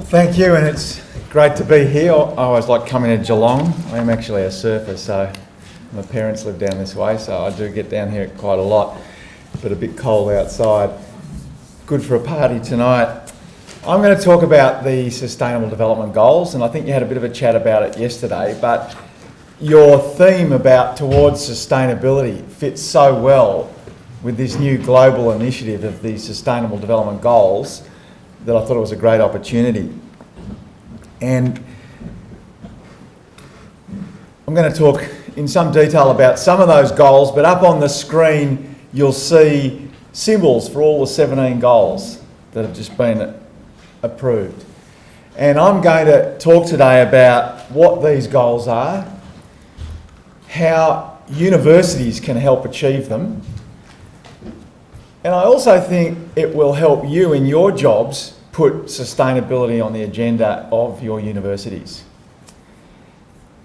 Thank you, and it's great to be here. I always like coming to Geelong. I am actually a surfer, so my parents live down this way, so I do get down here quite a lot, but a bit cold outside. Good for a party tonight. I'm going to talk about the Sustainable Development Goals, and I think you had a bit of a chat about it yesterday, but your theme about towards sustainability fits so well with this new global initiative of the Sustainable Development Goals that I thought it was a great opportunity. And I'm going to talk in some detail about some of those goals, but up on the screen you'll see symbols for all the 17 goals that have just been approved. And I'm going to talk today about what these goals are, how universities can help achieve them, and I also think it will help you in your jobs put sustainability on the agenda of your universities.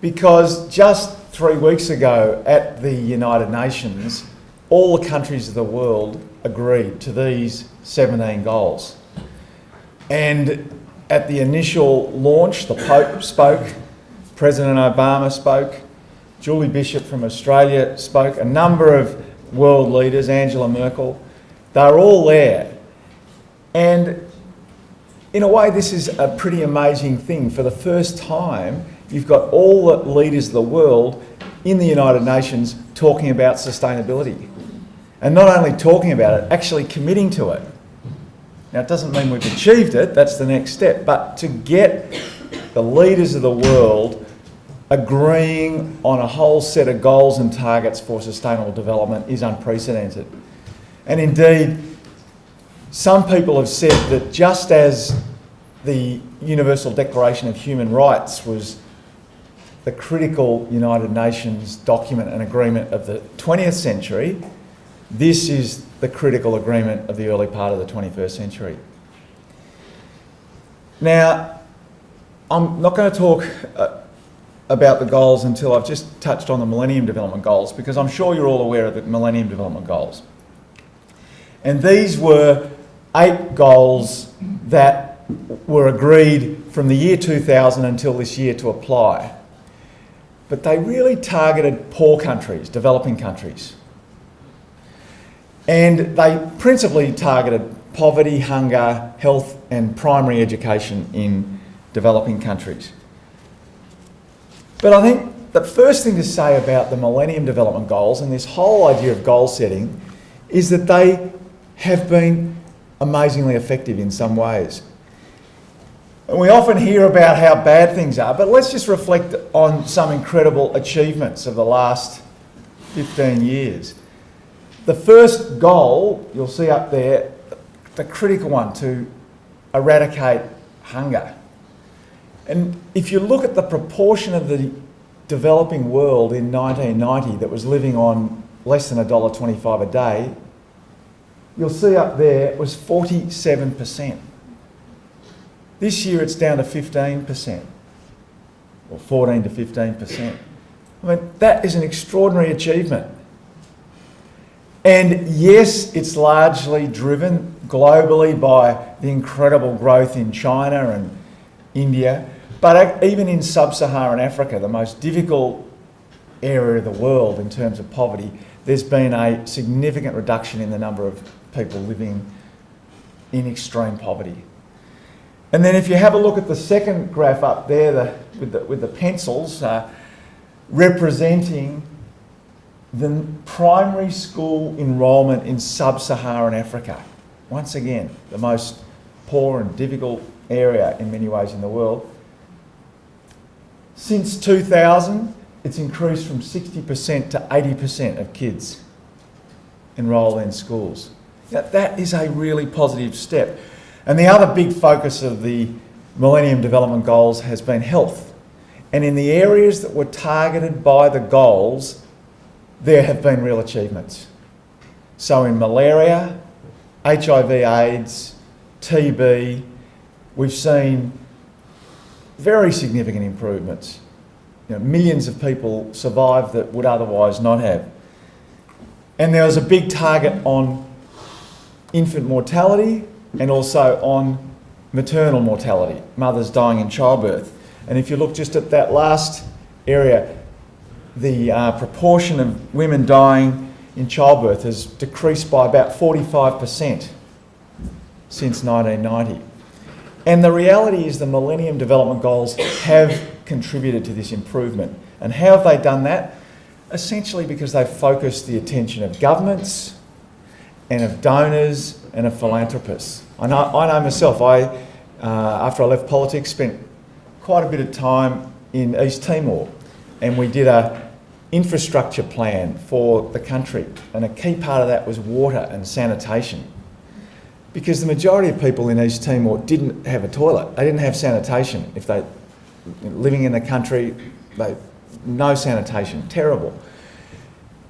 Because just 3 weeks ago at the United Nations, all the countries of the world agreed to these 17 goals. And at the initial launch, the Pope spoke, President Obama spoke, Julie Bishop from Australia spoke, a number of world leaders, Angela Merkel, they're all there. And in a way, this is a pretty amazing thing. For the first time, you've got all the leaders of the world in the United Nations talking about sustainability. And not only talking about it, actually committing to it. Now, it doesn't mean we've achieved it, that's the next step, but to get the leaders of the world agreeing on a whole set of goals and targets for sustainable development is unprecedented. And indeed, some people have said that just as the Universal Declaration of Human Rights was the critical United Nations document and agreement of the 20th century, this is the critical agreement of the early part of the 21st century. Now, I'm not going to talk about the goals until I've just touched on the Millennium Development Goals, because I'm sure you're all aware of the Millennium Development Goals. And these were 8 goals that were agreed from the year 2000 until this year to apply. But they really targeted poor countries, developing countries. And they principally targeted poverty, hunger, health and primary education in developing countries. But I think the first thing to say about the Millennium Development Goals and this whole idea of goal setting is that they have been amazingly effective in some ways. And we often hear about how bad things are, but let's just reflect on some incredible achievements of the last 15 years. The first goal, you'll see up there, the critical one, to eradicate hunger. And if you look at the proportion of the developing world in 1990 that was living on less than $1.25 a day, you'll see up there it was 47%. This year it's down to 15%, or 14 to 15%. I mean, that is an extraordinary achievement. And yes, it's largely driven globally by the incredible growth in China and India, but even in sub-Saharan Africa, the most difficult area of the world in terms of poverty, there's been a significant reduction in the number of people living in extreme poverty. And then if you have a look at the second graph up there with the pencils representing the primary school enrolment in sub-Saharan Africa. Once again, the most poor and difficult area in many ways in the world. Since 2000, it's increased from 60% to 80% of kids enrolled in schools. Now, that is a really positive step. And the other big focus of the Millennium Development Goals has been health. And in the areas that were targeted by the goals, there have been real achievements. So in malaria, HIV/AIDS, TB, we've seen very significant improvements. Millions of people survived that would otherwise not have. And there was a big target on infant mortality and also on maternal mortality, mothers dying in childbirth. And if you look just at that last area, the proportion of women dying in childbirth has decreased by about 45% since 1990. And the reality is the Millennium Development Goals have contributed to this improvement. And how have they done that? Essentially because they've focused the attention of governments and of donors and of philanthropists. I know myself, after I left politics, spent quite a bit of time in East Timor, and we did a infrastructure plan for the country, and a key part of that was water and sanitation. Because the majority of people in East Timor didn't have a toilet, they didn't have sanitation. If they living in the country, no sanitation, terrible.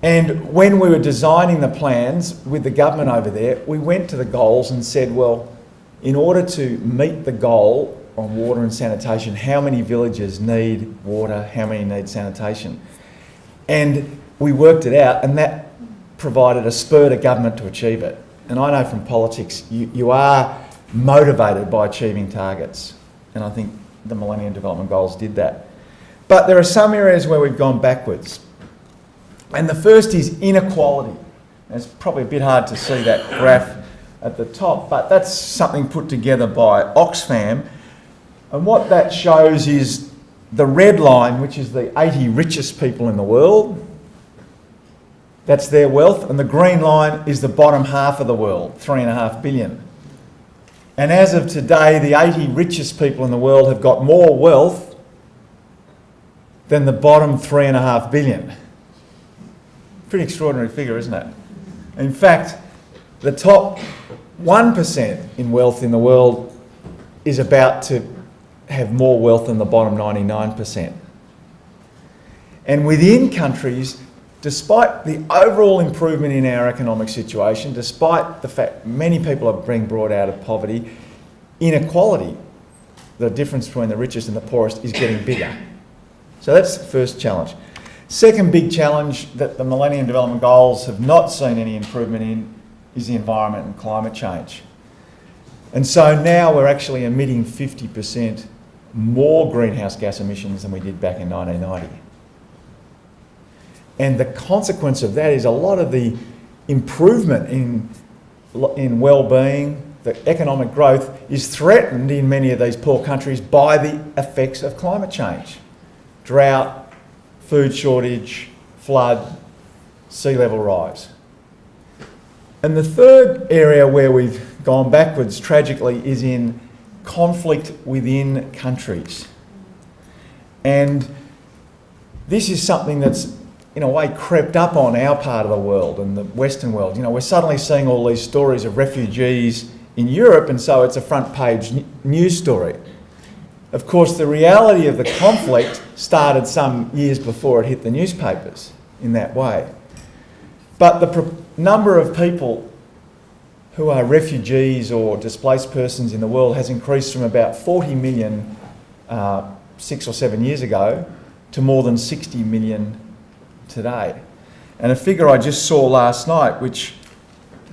And when we were designing the plans with the government over there, we went to the goals and said, well, in order to meet the goal on water and sanitation, how many villages need water, how many need sanitation? And we worked it out, and that provided a spur to government to achieve it. And I know from politics, you are motivated by achieving targets. And I think the Millennium Development Goals did that. But there are some areas where we've gone backwards. And the first is inequality. It's probably a bit hard to see that graph at the top, but that's something put together by Oxfam. And what that shows is the red line, which is the 80 richest people in the world. That's their wealth. And the green line is the bottom half of the world, 3.5 billion. And as of today, the 80 richest people in the world have got more wealth than the bottom 3.5 billion. Pretty extraordinary figure, isn't it? In fact, the top 1% in wealth in the world is about to have more wealth than the bottom 99%. And within countries, despite the overall improvement in our economic situation, despite the fact many people are being brought out of poverty, inequality, the difference between the richest and the poorest, is getting bigger. So that's the first challenge. Second big challenge that the Millennium Development Goals have not seen any improvement in is the environment and climate change. And so now we're actually emitting 50% more greenhouse gas emissions than we did back in 1990. And the consequence of that is a lot of the improvement in well-being, the economic growth, is threatened in many of these poor countries by the effects of climate change. Drought, food shortage, flood, sea level rise. And the third area where we've gone backwards, tragically, is in conflict within countries. And this is something that's, in a way, crept up on our part of the world and the Western world. You know, we're suddenly seeing all these stories of refugees in Europe, and so it's a front page news story. Of course, the reality of the conflict started some years before it hit the newspapers in that way. But the number of people who are refugees or displaced persons in the world has increased from about 40 million 6 or 7 years ago to more than 60 million today. And a figure I just saw last night, which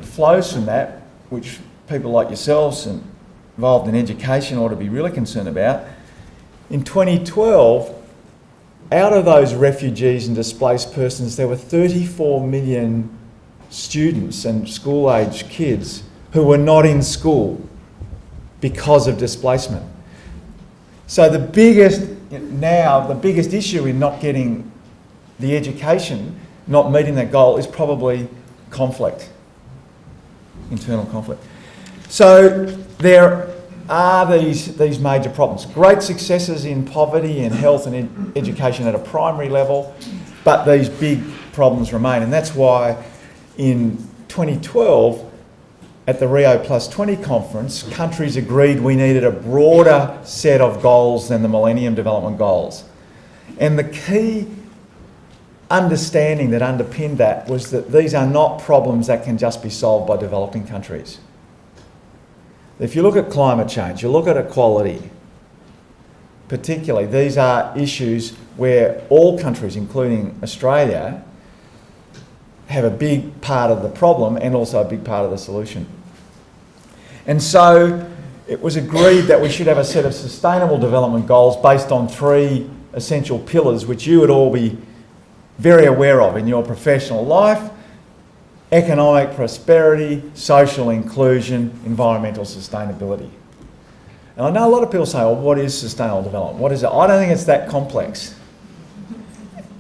flows from that, which people like yourselves and involved in education ought to be really concerned about. In 2012, out of those refugees and displaced persons, there were 34 million students and school-aged kids who were not in school because of displacement. So the biggest issue in not getting the education, not meeting that goal, is probably conflict, internal conflict. So there are these major problems. Great successes in poverty and health and education at a primary level, but these big problems remain. And that's why in 2012, at the Rio Plus 20 conference, countries agreed we needed a broader set of goals than the Millennium Development Goals. And the key understanding that underpinned that was that these are not problems that can just be solved by developing countries. If you look at climate change, you look at equality, particularly, these are issues where all countries, including Australia, have a big part of the problem and also a big part of the solution. And so it was agreed that we should have a set of sustainable development goals based on 3 essential pillars, which you would all be very aware of in your professional life: economic prosperity, social inclusion, environmental sustainability. And I know a lot of people say, well, what is sustainable development? What is it? I don't think it's that complex.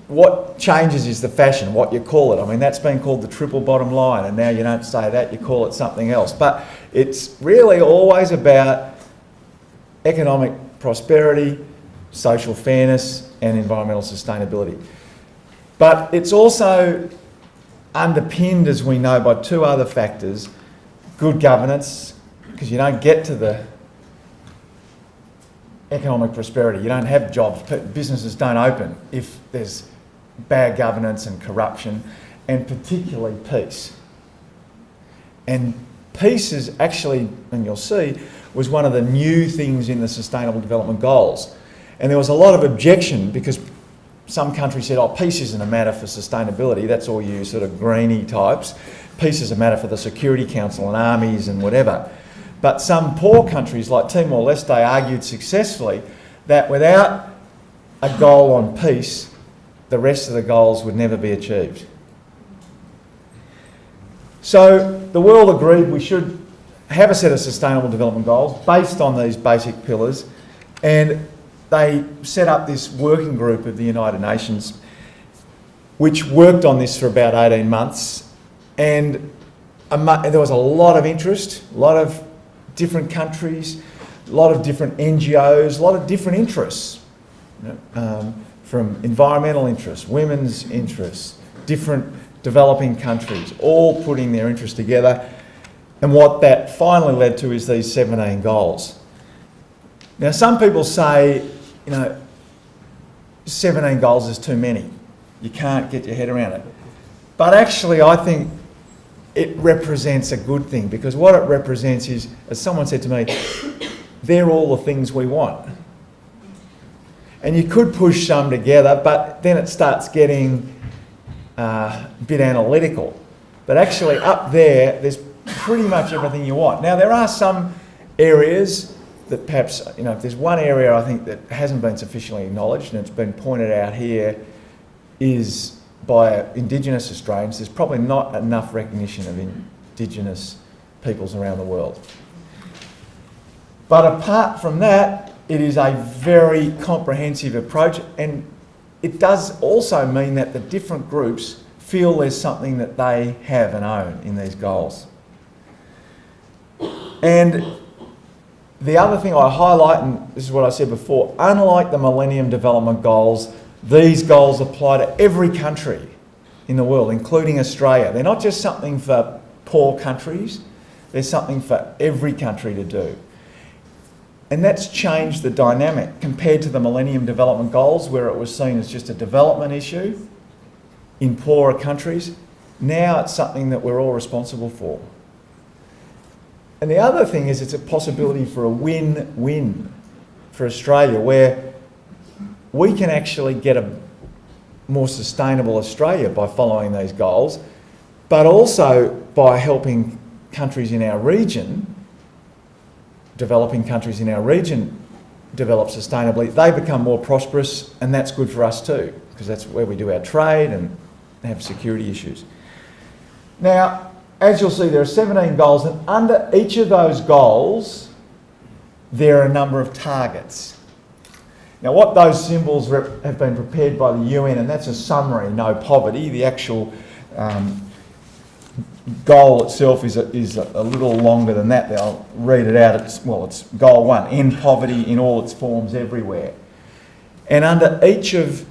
What changes is the fashion, what you call it. I mean, that's been called the triple bottom line, and now you don't say that, you call it something else. But it's really always about economic prosperity, social fairness, and environmental sustainability. But it's also underpinned, as we know, by 2 other factors: good governance, because you don't get to the economic prosperity, you don't have jobs, businesses don't open if there's bad governance and corruption, and particularly peace. And peace is actually, and you'll see, was one of the new things in the Sustainable Development Goals. And there was a lot of objection because some countries said, oh, peace isn't a matter for sustainability, that's all you sort of greenie types. Peace is a matter for the Security Council and armies and whatever. But some poor countries like Timor-Leste argued successfully that without a goal on peace, the rest of the goals would never be achieved. So the world agreed we should have a set of sustainable development goals based on these basic pillars, and they set up this working group of the United Nations which worked on this for about 18 months, and there was a lot of interest, a lot of different countries, a lot of different NGOs, a lot of different interests, from environmental interests, women's interests, different developing countries, all putting their interests together. And what that finally led to is these 17 goals. Now, some people say, 17 goals is too many. You can't get your head around it. But actually, I think it represents a good thing, because what it represents is, as someone said to me, they're all the things we want. And you could push some together, but then it starts getting a bit analytical. But actually up there's pretty much everything you want. Now, there are some areas that perhaps, if there's one area I think that hasn't been sufficiently acknowledged, and it's been pointed out here, is by Indigenous Australians. There's probably not enough recognition of Indigenous peoples around the world. But apart from that, it is a very comprehensive approach, and it does also mean that the different groups feel there's something that they have and own in these goals. And the other thing I highlight, and this is what I said before, unlike the Millennium Development Goals, these goals apply to every country in the world, including Australia. They're not just something for poor countries, they're something for every country to do. And that's changed the dynamic compared to the Millennium Development Goals, where it was seen as just a development issue in poorer countries. Now it's something that we're all responsible for. And the other thing is, it's a possibility for a win-win for Australia, where we can actually get a more sustainable Australia by following these goals, but also by helping countries in our region, developing countries in our region, develop sustainably. They become more prosperous, and that's good for us too, because that's where we do our trade and have security issues. Now, as you'll see, there are 17 goals, and under each of those goals, there are a number of targets. Now, what those symbols have been prepared by the UN, and that's a summary: no poverty. The actual goal itself is a little longer than that. I'll read it out. It's goal 1, end poverty in all its forms everywhere. And under each of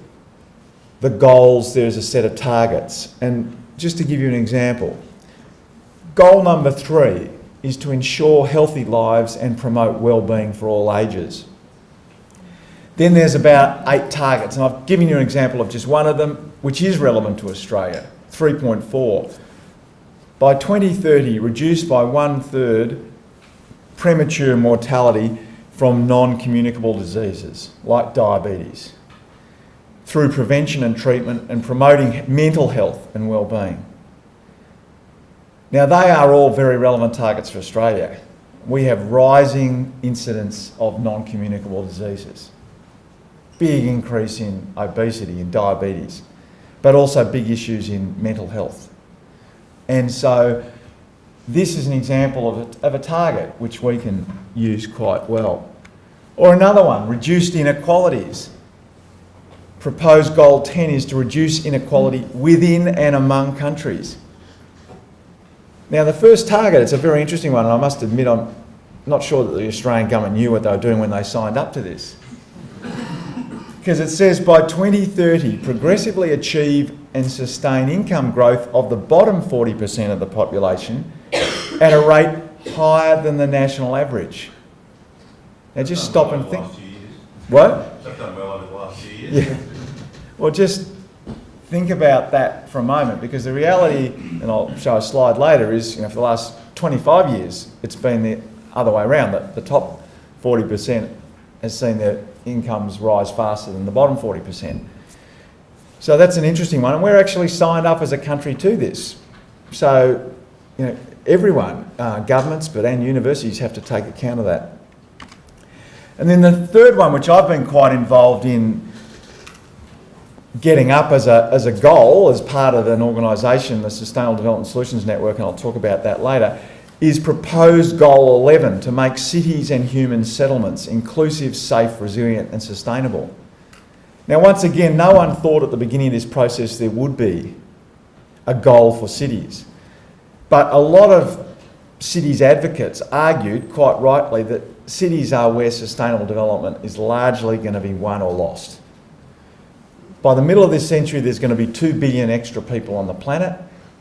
the goals, there's a set of targets. And just to give you an example, goal number 3 is to ensure healthy lives and promote well-being for all ages. Then there's about 8 targets, and I've given you an example of just one of them, which is relevant to Australia, 3.4. By 2030, reduce by 1/3 premature mortality from non-communicable diseases like diabetes, through prevention and treatment and promoting mental health and well-being. Now, they are all very relevant targets for Australia. we have rising incidence of non-communicable diseases. Big increase in obesity and diabetes, but also big issues in mental health. And so this is an example of a target which we can use quite well. Or another one, reduced inequalities. Proposed goal 10 is to reduce inequality within and among countries. Now the first target, it's a very interesting one, and I must admit I'm not sure that the Australian government knew what they were doing when they signed up to this. Because it says by 2030, progressively achieve and sustain income growth of the bottom 40% of the population at a rate higher than the national average. Now just stop and think. What? They've done well over the last few years. Yeah. Well, just think about that for a moment, because the reality, and I'll show a slide later, is for the last 25 years, it's been the other way around. That the top 40% has seen their incomes rise faster than the bottom 40%. So that's an interesting one, and we're actually signed up as a country to this. So, everyone, governments, and universities have to take account of that. And then the third one, which I've been quite involved in getting up as a goal, as part of an organisation, the Sustainable Development Solutions Network, and I'll talk about that later, is proposed goal 11, to make cities and human settlements inclusive, safe, resilient and sustainable. Now once again, no one thought at the beginning of this process there would be a goal for cities. But a lot of cities advocates argued, quite rightly, that cities are where sustainable development is largely going to be won or lost. By the middle of this century, there's going to be 2 billion extra people on the planet.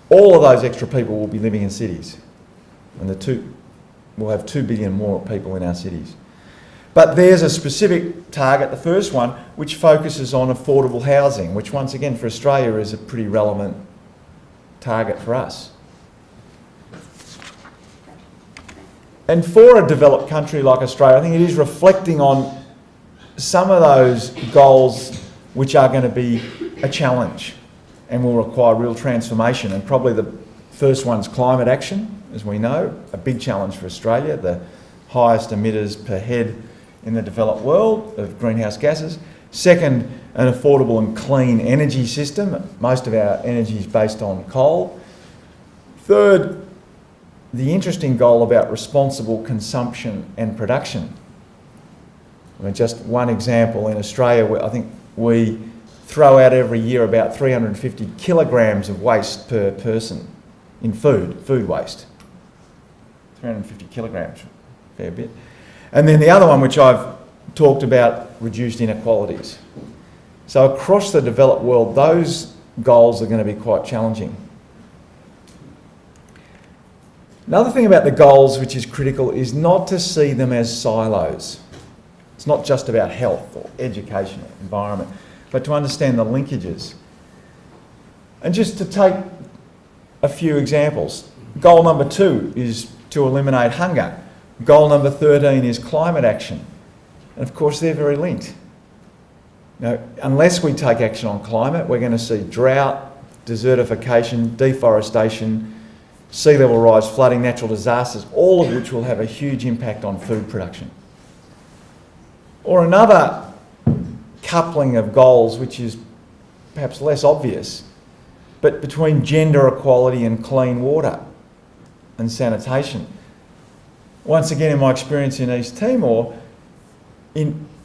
All of those extra people will be living in cities. And we'll have 2 billion more people in our cities. But there's a specific target, the first one, which focuses on affordable housing, which once again for Australia is a pretty relevant target for us. And for a developed country like Australia, I think it is reflecting on some of those goals which are going to be a challenge and will require real transformation. And probably the first one's climate action, as we know, a big challenge for Australia, the highest emitters per head in the developed world of greenhouse gases. Second, an affordable and clean energy system. Most of our energy is based on coal. Third, the interesting goal about responsible consumption and production. Just one example, in Australia, I think we throw out every year about 350 kilograms of waste per person in food waste. 350 kilograms, fair bit. And then the other one, which I've talked about, reduced inequalities. So across the developed world, those goals are going to be quite challenging. Another thing about the goals which is critical is not to see them as silos. It's not just about health or education or environment, but to understand the linkages. And just to take a few examples. Goal number 2 is to eliminate hunger. Goal number 13 is climate action. And of course they're very linked. Now, unless we take action on climate, we're going to see drought, desertification, deforestation, sea level rise, flooding, natural disasters, all of which will have a huge impact on food production. Or another coupling of goals, which is perhaps less obvious, but between gender equality and clean water and sanitation. Once again, in my experience in East Timor,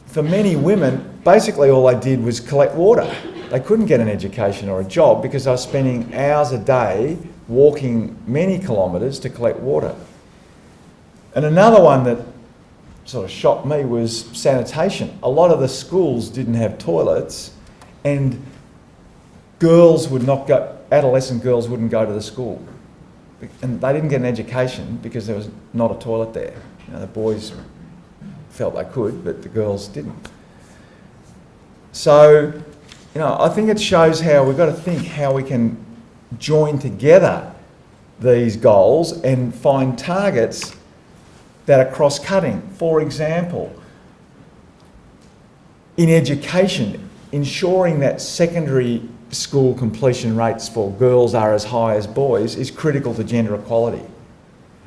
for many women, basically all they did was collect water. They couldn't get an education or a job because they were spending hours a day walking many kilometres to collect water. And another one that sort of shocked me was sanitation. A lot of the schools didn't have toilets, and adolescent girls wouldn't go to the school. And they didn't get an education because there was not a toilet there. The boys felt they could, but the girls didn't. So, I think it shows how we've got to think how we can join together these goals and find targets that are cross-cutting. For example, in education, ensuring that secondary school completion rates for girls are as high as boys is critical to gender equality.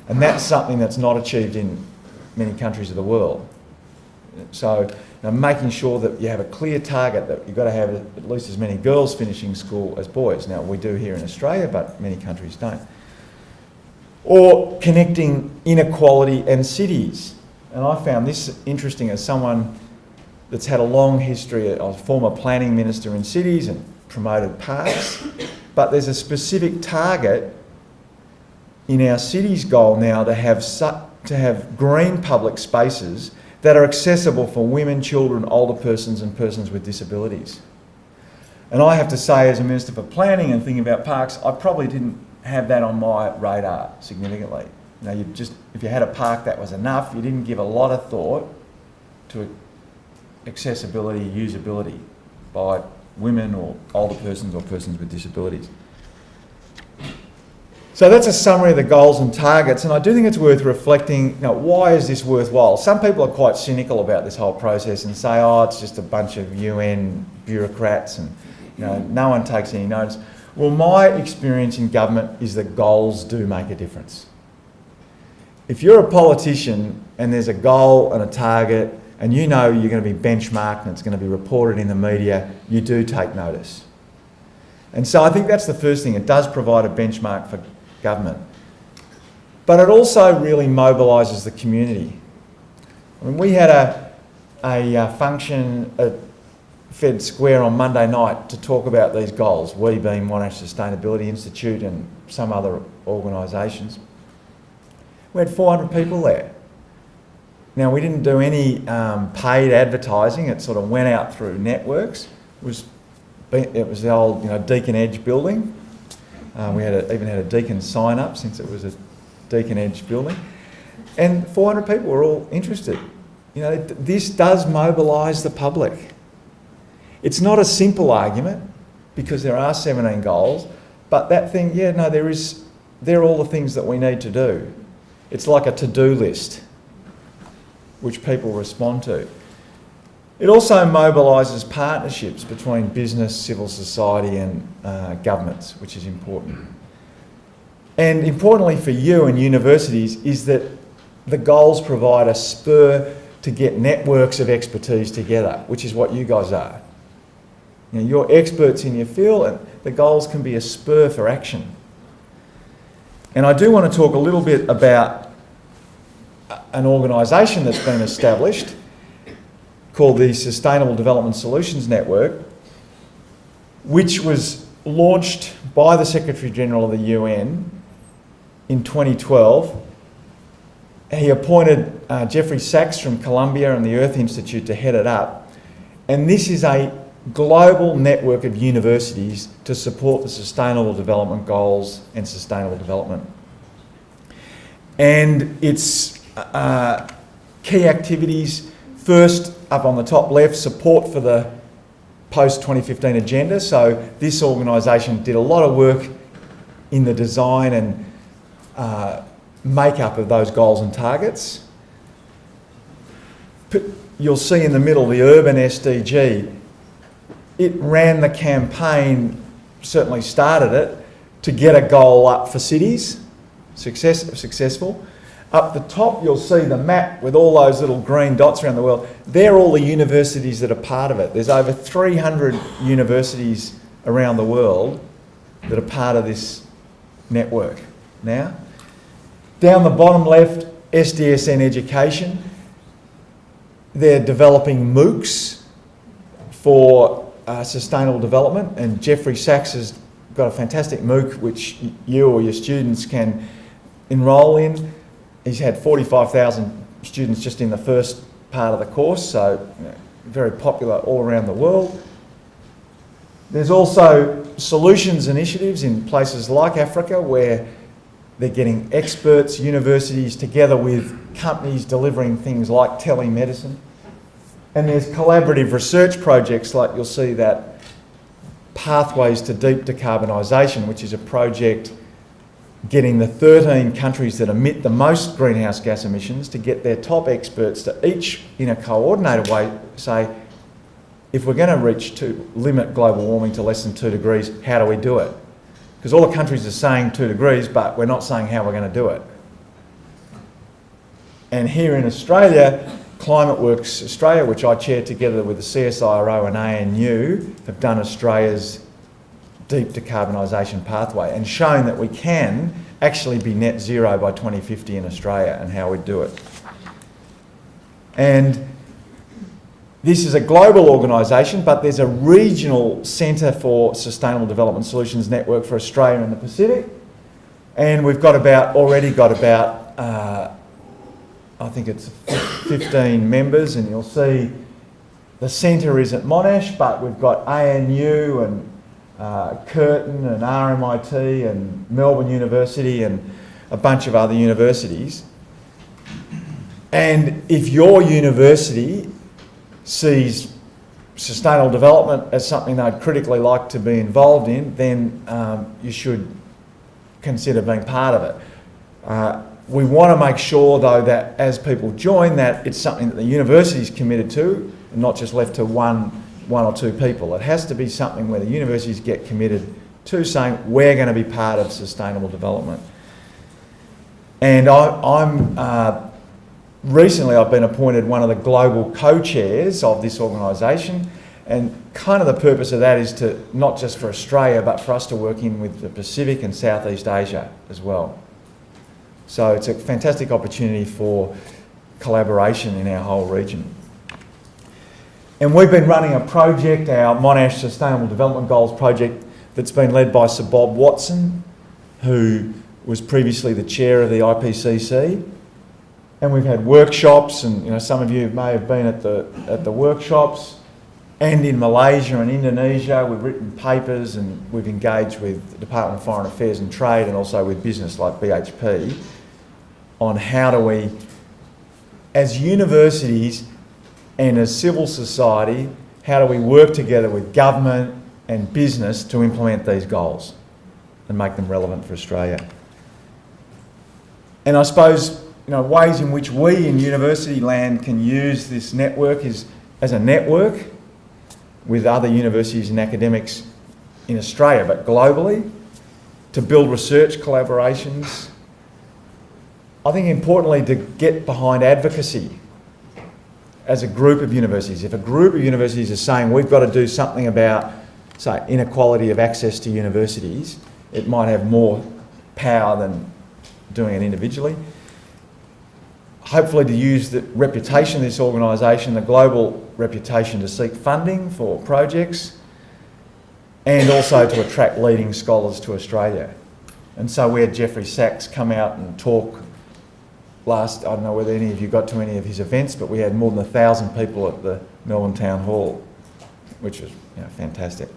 And that's something that's not achieved in many countries of the world. So making sure that you have a clear target that you've got to have at least as many girls finishing school as boys. Now, we do here in Australia, but many countries don't. Or connecting inequality and cities. And I found this interesting as someone that's had a long history. I was a former planning minister in cities and promoted parks, but there's a specific target in our city's goal now to have green public spaces that are accessible for women, children, older persons and persons with disabilities. And I have to say, as a Minister for Planning and thinking about parks, I probably didn't have that on my radar significantly. If you had a park, that was enough. You didn't give a lot of thought to accessibility, usability by women or older persons or persons with disabilities. So that's a summary of the goals and targets, and I do think it's worth reflecting, why is this worthwhile? Some people are quite cynical about this whole process and say, it's just a bunch of UN bureaucrats and no one takes any notice. Well, my experience in government is that goals do make a difference. If you're a politician and there's a goal and a target and you're going to be benchmarked and it's going to be reported in the media, you do take notice. And so I think that's the first thing. It does provide a benchmark for government. But it also really mobilises the community. I mean, we had a function at Fed Square on Monday night to talk about these goals, we being Monash Sustainability Institute and some other organisations. We had 400 people there. Now, we didn't do any paid advertising. It sort of went out through networks. It was the old Deakin Edge building. We even had a Deakin sign up since it was a Deakin Edge building. And 400 people were all interested. This does mobilise the public. It's not a simple argument because there are 17 goals, but that thing, they're all the things that we need to do. It's like a to-do list which people respond to. It also mobilises partnerships between business, civil society and governments, which is important. And importantly for you and universities is that the goals provide a spur to get networks of expertise together, which is what you guys are. You're experts in your field and the goals can be a spur for action. And I do want to talk a little bit about an organisation that's been established called the Sustainable Development Solutions Network, which was launched by the Secretary-General of the UN in 2012. He appointed Jeffrey Sachs from Columbia and the Earth Institute to head it up. And this is a global network of universities to support the Sustainable Development Goals and Sustainable Development. And its key activities, first up on the top left, support for the post-2015 agenda. So this organisation did a lot of work in the design and make-up of those goals and targets. You'll see in the middle the urban SDG. It ran the campaign, certainly started it, to get a goal up for cities, successful. Up the top you'll see the map with all those little green dots around the world. They're all the universities that are part of it. There's over 300 universities around the world that are part of this network now. Down the bottom left, SDSM Education. They're developing MOOCs for sustainable development, and Jeffrey Sachs has got a fantastic MOOC which you or your students can enrol in. He's had 45,000 students just in the first part of the course, so very popular all around the world. There's also solutions initiatives in places like Africa where they're getting experts, universities together with companies delivering things like telemedicine. And there's collaborative research projects like you'll see that Pathways to Deep Decarbonisation, which is a project getting the 13 countries that emit the most greenhouse gas emissions to get their top experts to each, in a coordinated way, say, if we're going to limit global warming to less than 2 degrees, how do we do it? Because all the countries are saying 2 degrees, but we're not saying how we're going to do it. And here in Australia, Climate Works Australia, which I chair together with the CSIRO and ANU, have done Australia's deep decarbonisation pathway and shown that we can actually be net zero by 2050 in Australia and how we do it. And this is a global organisation, but there's a regional centre for Sustainable Development Solutions network for Australia and the Pacific. And we've already got about, I think it's 15 members, and you'll see the centre is at Monash, but we've got ANU and Curtin and RMIT and Melbourne University and a bunch of other universities. And if your university sees sustainable development as something they'd critically like to be involved in, then you should consider being part of it. We want to make sure, though, that as people join, that it's something that the university is committed to and not just left to one or two people. It has to be something where the universities get committed to saying, we're going to be part of sustainable development. And recently I've been appointed one of the global co-chairs of this organisation, and kind of the purpose of that is to, not just for Australia, but for us to work in with the Pacific and Southeast Asia as well. So it's a fantastic opportunity for collaboration in our whole region. And we've been running a project, our Monash Sustainable Development Goals project, that's been led by Sir Bob Watson, who was previously the chair of the IPCC. And we've had workshops, and some of you may have been at the workshops, and in Malaysia and Indonesia we've written papers, and we've engaged with the Department of Foreign Affairs and Trade, and also with business like BHP, on how do we, as universities and as civil society, how do we work together with government and business to implement these goals and make them relevant for Australia. And I suppose ways in which we in university land can use this network is as a network with other universities and academics in Australia, but globally, to build research collaborations. I think importantly to get behind advocacy as a group of universities. If a group of universities is saying we've got to do something about, say, inequality of access to universities, it might have more power than doing it individually. Hopefully to use the reputation of this organisation, the global reputation, to seek funding for projects, and also to attract leading scholars to Australia. And so we had Jeffrey Sachs come out and talk I don't know whether any of you got to any of his events, but we had more than 1,000 people at the Melbourne Town Hall, which was fantastic.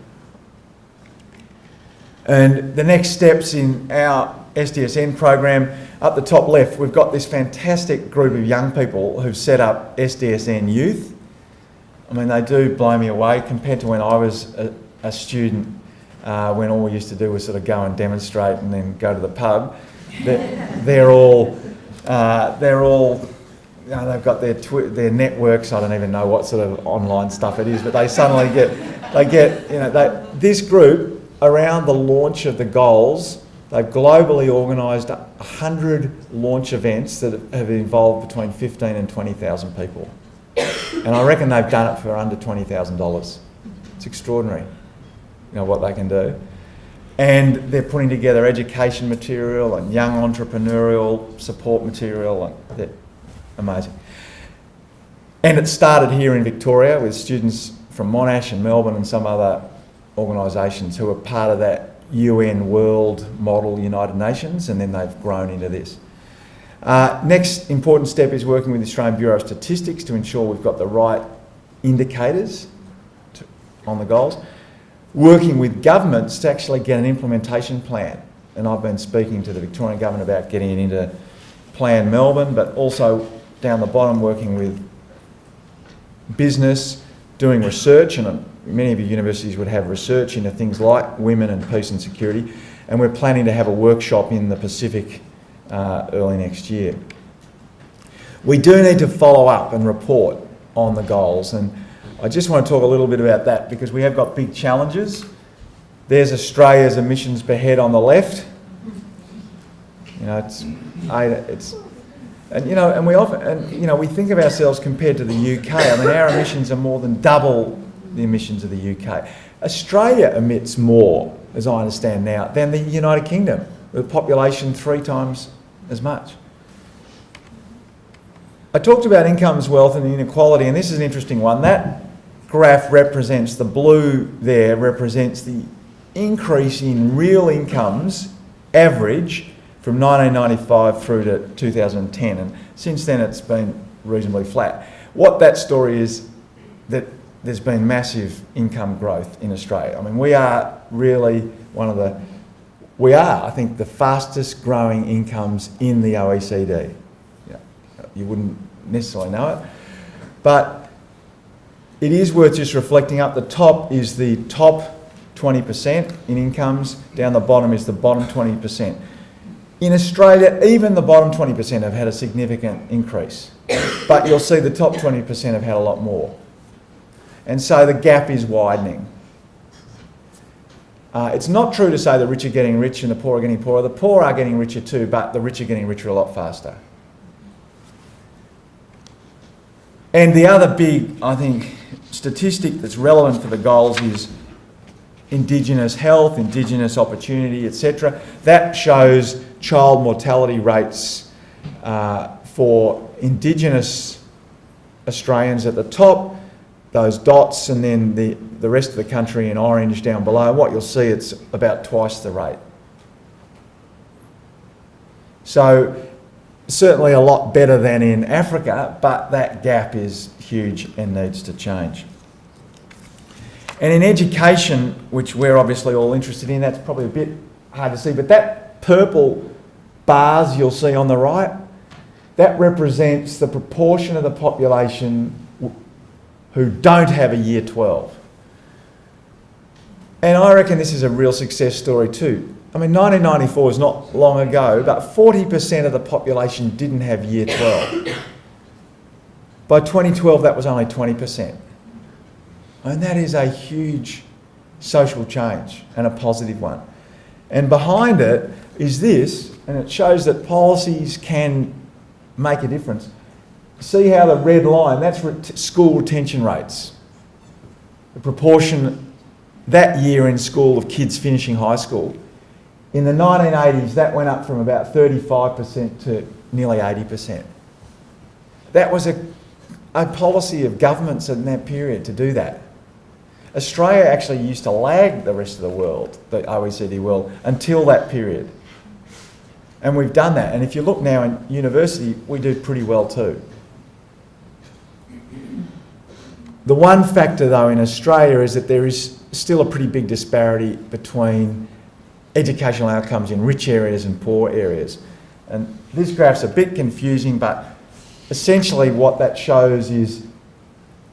And the next steps in our SDSN program, up the top left, we've got this fantastic group of young people who've set up SDSM Youth. I mean, they do blow me away compared to when I was a student, when all we used to do was sort of go and demonstrate and then go to the pub. They're all they've got their networks. I don't even know what sort of online stuff it is, but they suddenly this group, around the launch of the goals, they've globally organised 100 launch events that have involved between 15 and 20,000 people. And I reckon they've done it for under $20,000. It's extraordinary, what they can do. And they're putting together education material and young entrepreneurial support material, and they're amazing. And it started here in Victoria with students from Monash and Melbourne and some other organisations who are part of that UN World Model United Nations, and then they've grown into this. Next important step is working with the Australian Bureau of Statistics to ensure we've got the right indicators on the goals. Working with governments to actually get an implementation plan. And I've been speaking to the Victorian government about getting it into Plan Melbourne, but also down the bottom working with business, doing research, and many of your universities would have research into things like women and peace and security. And we're planning to have a workshop in the Pacific early next year. We do need to follow up and report on the goals, and I just want to talk a little bit about that because we have got big challenges. There's Australia's emissions per head on the left. And we think of ourselves compared to the UK. I mean, our emissions are more than double the emissions of the UK. Australia emits more, as I understand now, than the United Kingdom, with a population 3 times as much. I talked about incomes, wealth and inequality, and this is an interesting one. That graph represents, the blue there represents the increase in real incomes average from 1995 through to 2010, and since then it's been reasonably flat. What that story is, that there's been massive income growth in Australia. I mean, we are really I think, the fastest growing incomes in the OECD. Yeah, you wouldn't necessarily know it, but it is worth just reflecting. Up the top is the top 20% in incomes, down the bottom is the bottom 20%. In Australia, even the bottom 20% have had a significant increase, but you'll see the top 20% have had a lot more. And so the gap is widening. It's not true to say the rich are getting rich and the poor are getting poorer. The poor are getting richer too, but the rich are getting richer a lot faster. And the other big, I think, statistic that's relevant for the goals is Indigenous health, Indigenous opportunity, etc. That shows child mortality rates for Indigenous Australians at the top, those dots, and then the rest of the country in orange down below. What you'll see, it's about twice the rate. So certainly a lot better than in Africa, but that gap is huge and needs to change. And in education, which we're obviously all interested in, that's probably a bit hard to see, but that purple bars you'll see on the right, that represents the proportion of the population who don't have a year 12. And I reckon this is a real success story too. I mean, 1994 is not long ago, but 40% of the population didn't have year 12. By 2012, that was only 20%. And that is a huge social change and a positive one. And behind it is this, and it shows that policies can make a difference. See how the red line, that's school retention rates. The proportion that year in school of kids finishing high school. In the 1980s, that went up from about 35% to nearly 80%. That was a policy of governments in that period to do that. Australia actually used to lag the rest of the world, the OECD world, until that period. And we've done that. And if you look now in university, we do pretty well too. The one factor though in Australia is that there is still a pretty big disparity between educational outcomes in rich areas and poor areas. And this graph's a bit confusing, but essentially what that shows is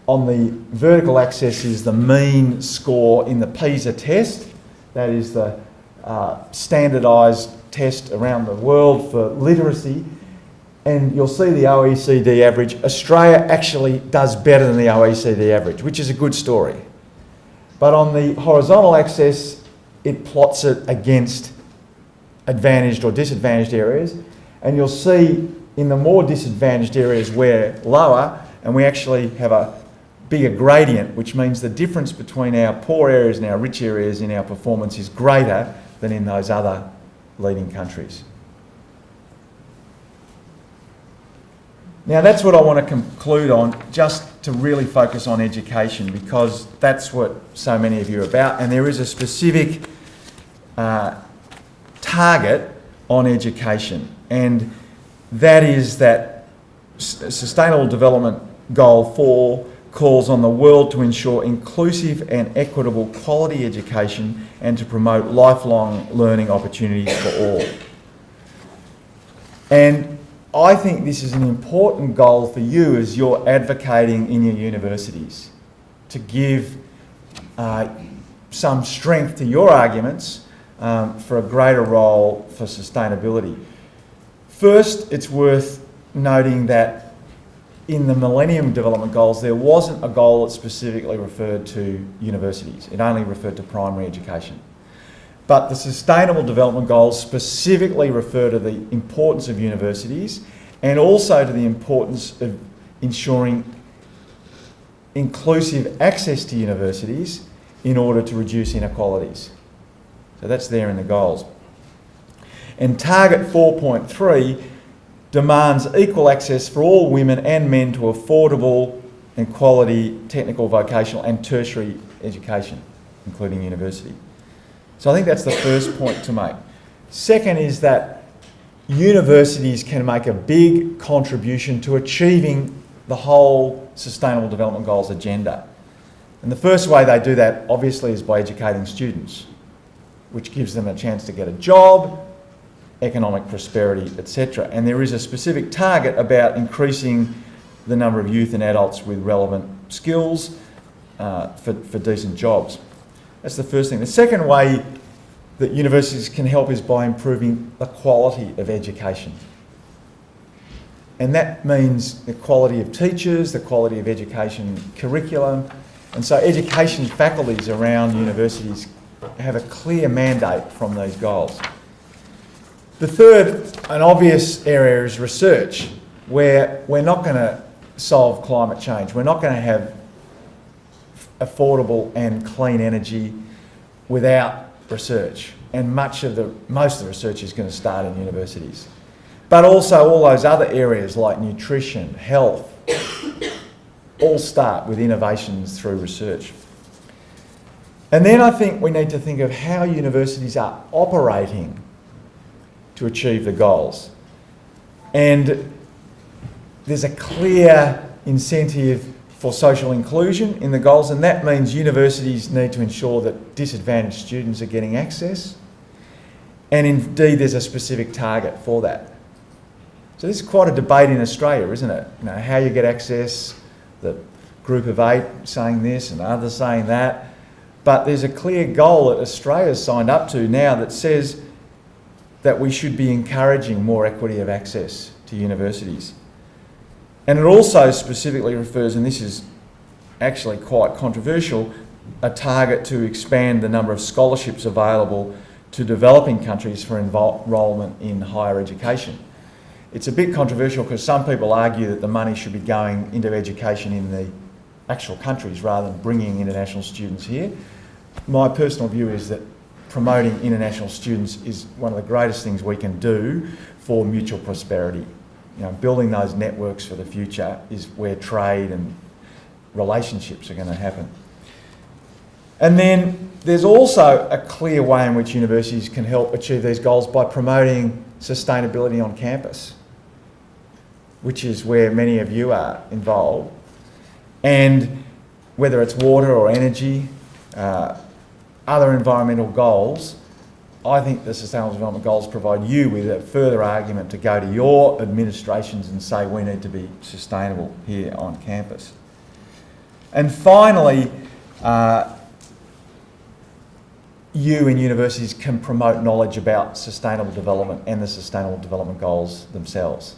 on the vertical axis is the mean score in the PISA test. That is the standardised test around the world for literacy. And you'll see the OECD average. Australia actually does better than the OECD average, which is a good story. But on the horizontal axis, it plots it against advantaged or disadvantaged areas. And you'll see in the more disadvantaged areas we're lower, and we actually have a bigger gradient, which means the difference between our poor areas and our rich areas in our performance is greater than in those other leading countries. Now that's what I want to conclude on, just to really focus on education, because that's what so many of you are about, and there is a specific target on education, and that is that Sustainable Development Goal 4 calls on the world to ensure inclusive and equitable quality education and to promote lifelong learning opportunities for all. And I think this is an important goal for you as you're advocating in your universities, to give some strength to your arguments for a greater role for sustainability. First, it's worth noting that in the Millennium Development Goals, there wasn't a goal that specifically referred to universities. It only referred to primary education. But the Sustainable Development Goals specifically refer to the importance of universities and also to the importance of ensuring inclusive access to universities in order to reduce inequalities. So that's there in the goals. And target 4.3 demands equal access for all women and men to affordable and quality technical, vocational and tertiary education, including university. So I think that's the first point to make. Second is that universities can make a big contribution to achieving the whole Sustainable Development Goals agenda. And the first way they do that, obviously, is by educating students, which gives them a chance to get a job, economic prosperity, etc. And there is a specific target about increasing the number of youth and adults with relevant skills for decent jobs. That's the first thing. The second way that universities can help is by improving the quality of education. And that means the quality of teachers, the quality of education curriculum. And so education faculties around universities have a clear mandate from these goals. The third and obvious area is research, where we're not going to solve climate change. We're not going to have affordable and clean energy without research. And most of the research is going to start in universities. But also all those other areas like nutrition, health, all start with innovations through research. And then I think we need to think of how universities are operating to achieve the goals. And there's a clear incentive for social inclusion in the goals, and that means universities need to ensure that disadvantaged students are getting access. And indeed, there's a specific target for that. So this is quite a debate in Australia, isn't it? You know, how you get access, the group of 8 saying this and others saying that. But there's a clear goal that Australia's signed up to now that says that we should be encouraging more equity of access to universities. And it also specifically refers, and this is actually quite controversial, a target to expand the number of scholarships available to developing countries for enrolment in higher education. It's a bit controversial because some people argue that the money should be going into education in the actual countries rather than bringing international students here. My personal view is that promoting international students is one of the greatest things we can do for mutual prosperity. You know, building those networks for the future is where trade and relationships are going to happen. And then there's also a clear way in which universities can help achieve these goals by promoting sustainability on campus, which is where many of you are involved. And whether it's water or energy, other environmental goals, I think the Sustainable Development Goals provide you with a further argument to go to your administrations and say we need to be sustainable here on campus. And finally, you in universities can promote knowledge about sustainable development and the Sustainable Development Goals themselves.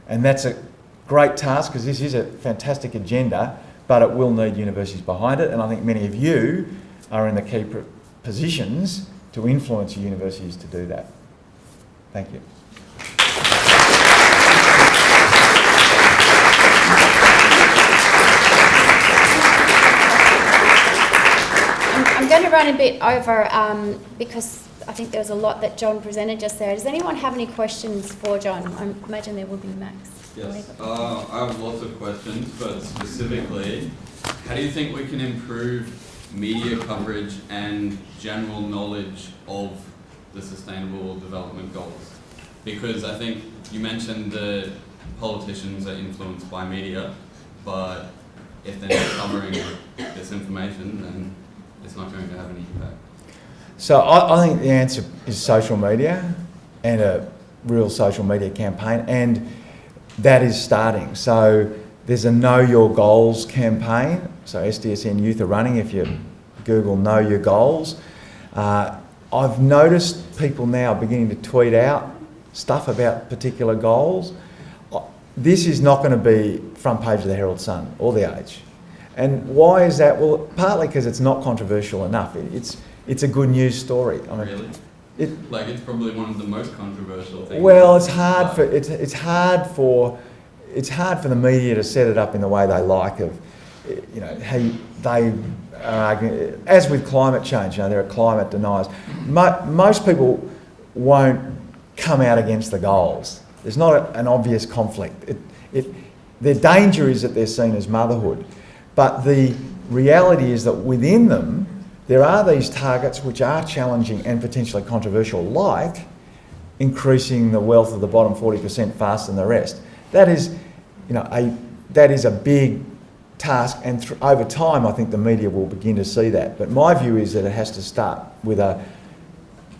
And that's a great task because this is a fantastic agenda, but it will need universities behind it, and I think many of you are in the key positions to influence your universities to do that. Thank you. I'm going to run a bit over because I think there was a lot that John presented just there. Does anyone have any questions for John? I imagine there would be, Max. Yes, I have lots of questions, but specifically, how do you think we can improve media coverage and general knowledge of the Sustainable Development Goals? Because I think you mentioned that politicians are influenced by media, but if they're not covering this information, then it's not going to have any impact. So I think the answer is social media and a real social media campaign, and that is starting. So there's a Know Your Goals campaign. So SDSM Youth are running. If you Google Know Your Goals, I've noticed people now beginning to tweet out stuff about particular goals. This is not going to be front page of the Herald Sun or the Age. And why is that? Well, partly because it's not controversial enough. It's a good news story. I mean, Really? Like, it's probably one of the most controversial things. Well, it's hard for the media to set it up in the way they like. They are arguing, as with climate change. There are climate deniers. Most people won't come out against the goals. There's not an obvious conflict. Their danger is that they're seen as motherhood, but the reality is that within them there are these targets which are challenging and potentially controversial, like increasing the wealth of the bottom 40% faster than the rest. That is, that is a big task, and over time I think the media will begin to see that. But my view is that it has to start with a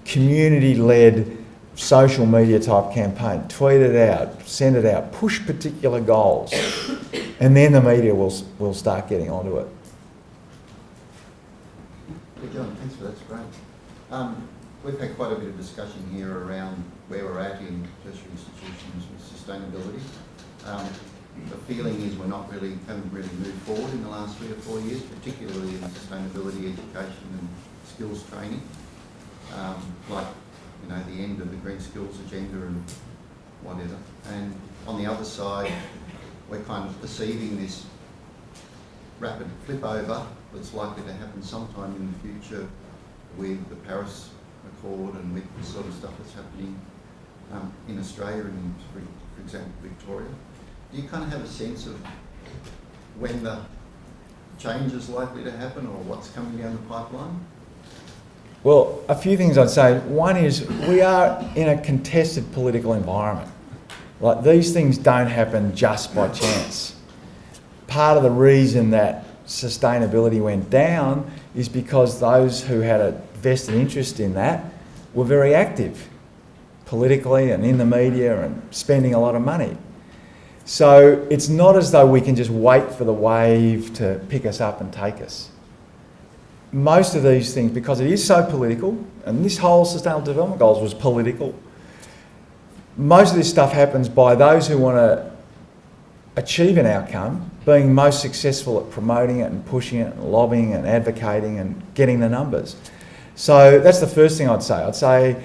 community-led social media type campaign. Tweet it out, send it out, push particular goals, and then the media will start getting onto it. Hey John, thanks for that. That's great. We've had quite a bit of discussion here around where we're at in tertiary institutions with sustainability. The feeling is haven't really moved forward in the last 3 or 4 years, particularly in sustainability education and skills training. The end of the green skills agenda and whatever. And on the other side, we're kind of perceiving this rapid flip over that's likely to happen sometime in the future with the Paris Accord and with the sort of stuff that's happening in Australia and, for example, Victoria. Do you kind of have a sense of when the change is likely to happen or what's coming down the pipeline? Well, a few things I'd say. One is we are in a contested political environment. Like, these things don't happen just by chance. Part of the reason that sustainability went down is because those who had a vested interest in that were very active politically and in the media and spending a lot of money. So it's not as though we can just wait for the wave to pick us up and take us. Most of these things, because it is so political, and this whole Sustainable Development Goals was political, most of this stuff happens by those who want to achieve an outcome being most successful at promoting it and pushing it and lobbying and advocating and getting the numbers. So that's the first thing I'd say. I'd say,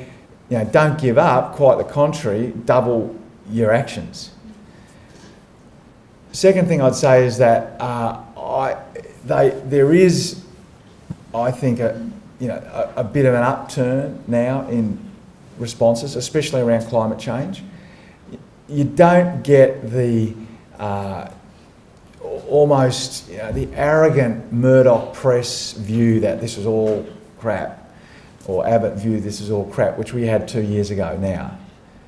don't give up, quite the contrary, double your actions. Second thing I'd say is that there is, I think, a bit of an upturn now in responses, especially around climate change. You don't get the almost the arrogant Murdoch press view that this was all crap, or Abbott view this is all crap, which we had 2 years ago now.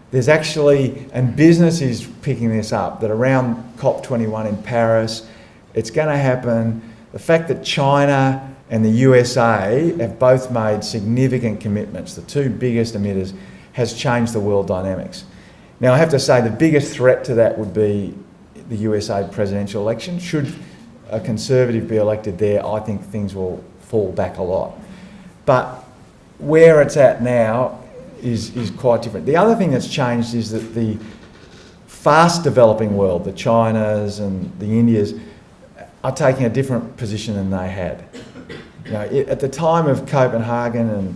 There's actually, and business is picking this up, that around COP21 in Paris, it's going to happen. The fact that China and the USA have both made significant commitments, the two biggest emitters, has changed the world dynamics. Now, I have to say the biggest threat to that would be the USA presidential election. Should a Conservative be elected there, I think things will fall back a lot. But where it's at now is quite different. The other thing that's changed is that the fast developing world, the Chinas and the Indias, are taking a different position than they had. At the time of Copenhagen and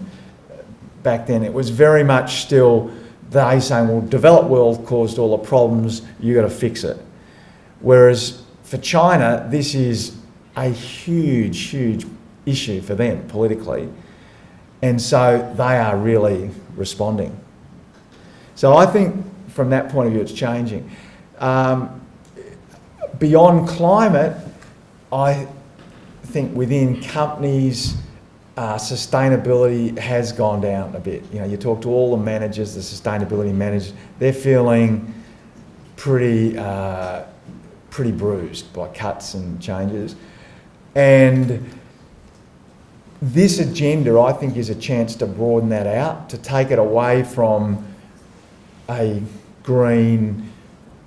back then, it was very much still they saying, well, developed world caused all the problems, you've got to fix it. Whereas for China, this is a huge, huge issue for them politically. And so they are really responding. So I think from that point of view, it's changing. Beyond climate, I think within companies, sustainability has gone down a bit. You talk to all the managers, the sustainability managers, they're feeling pretty bruised by cuts and changes. And this agenda, I think, is a chance to broaden that out, to take it away from a green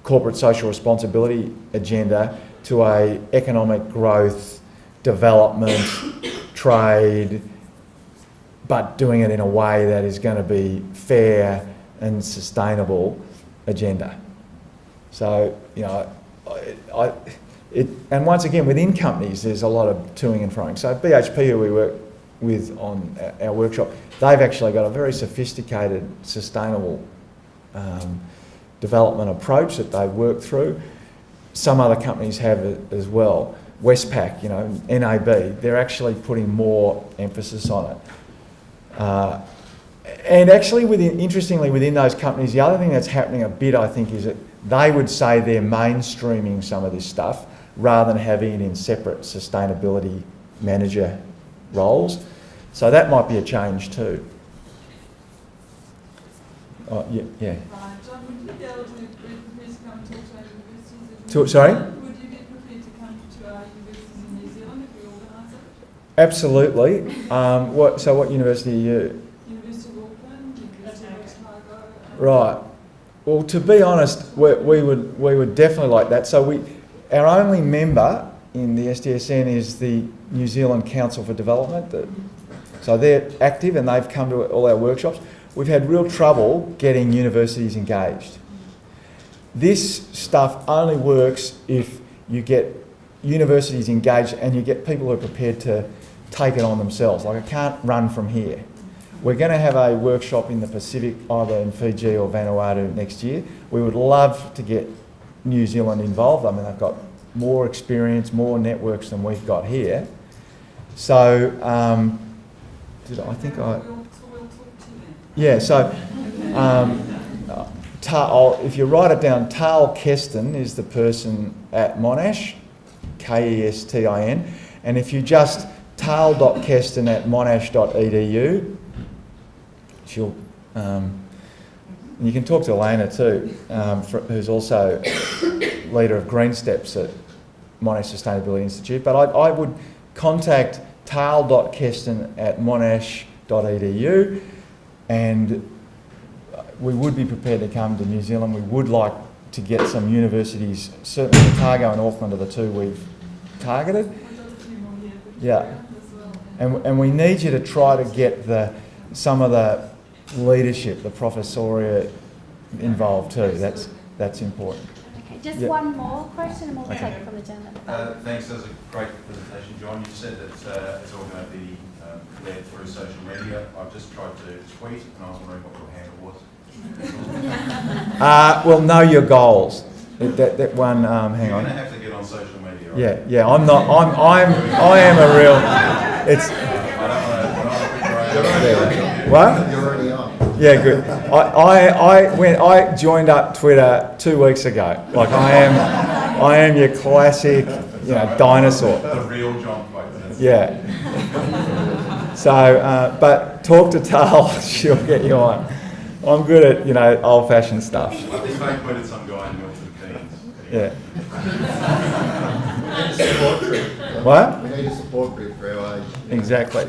corporate social responsibility agenda to a economic growth, development, trade, but doing it in a way that is going to be fair and sustainable agenda. So, and once again, within companies, there's a lot of toing and froing. So BHP, who we work with on our workshop, they've actually got a very sophisticated, sustainable development approach that they work through. Some other companies have it as well. Westpac, you know, NAB, they're actually putting more emphasis on it. And actually, interestingly, within those companies, the other thing that's happening a bit, I think, is that they would say they're mainstreaming some of this stuff rather than having it in separate sustainability manager roles. So that might be a change too. Oh, yeah. Right, John, would you be able to please come talk to our universities? Sorry? Would you be prepared to come to our universities in New Zealand if we organise it? Absolutely. So what university are you? University of Auckland, University of Otago. Right. Well, to be honest, we would definitely like that. So our only member in the SDSN is the New Zealand Council for Development. So they're active and they've come to all our workshops. We've had real trouble getting universities engaged. This stuff only works if you get universities engaged and you get people who are prepared to take it on themselves. Like, I can't run from here. We're going to have a workshop in the Pacific, either in Fiji or Vanuatu next year. We would love to get New Zealand involved. I mean, they've got more experience, more networks than we've got here. So, We'll talk to you then. yeah, so if you write it down, Tal Keston is the person at Monash, Kestin, and if you just tal.keston@monash.edu, she'll, you can talk to Elena too, who's also leader of Green Steps at Monash Sustainability Institute, but I would contact tal.keston@monash.edu, and we would be prepared to come to New Zealand. We would like to get some universities, certainly Otago and Auckland are the two we've targeted. We've got a few more here, Yeah. as well. And we need you to try to get some of the leadership, the professoriate involved too. That's important. Okay, just Yeah. one more question and we'll Okay. take it from the gentleman at the back. Thanks, that was a great presentation, John. You said that it's all going to be led through social media. I've just tried to tweet and I was wondering what your handle was. Well, know your goals. That one. Hang You're on. going to have to get on social media, right? Yeah. I am a real. It's I don't want to. what? You're already on. Yeah, good. I joined up Twitter 2 weeks ago. Like, I am your classic, dinosaur. The real John Thwaites. Yeah. So, but talk to Tal, she'll get you on. I'm good at, old-fashioned stuff. I think they quoted some guy in Milton Keynes. Yeah. We need a support group. What? We need a support group for our age. Exactly.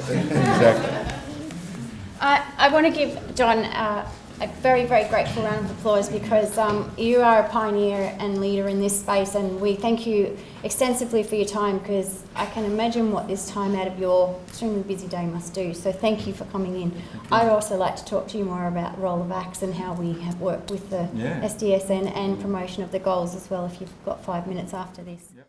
I want to give John a very, very grateful round of applause because you are a pioneer and leader in this space, and we thank you extensively for your time because I can imagine what this time out of your extremely busy day must do. So thank you for coming in. I'd also like to talk to you more about the role of ACTS and how we have worked with the SDSN and promotion of the goals as well, if you've got 5 minutes after this. Yep.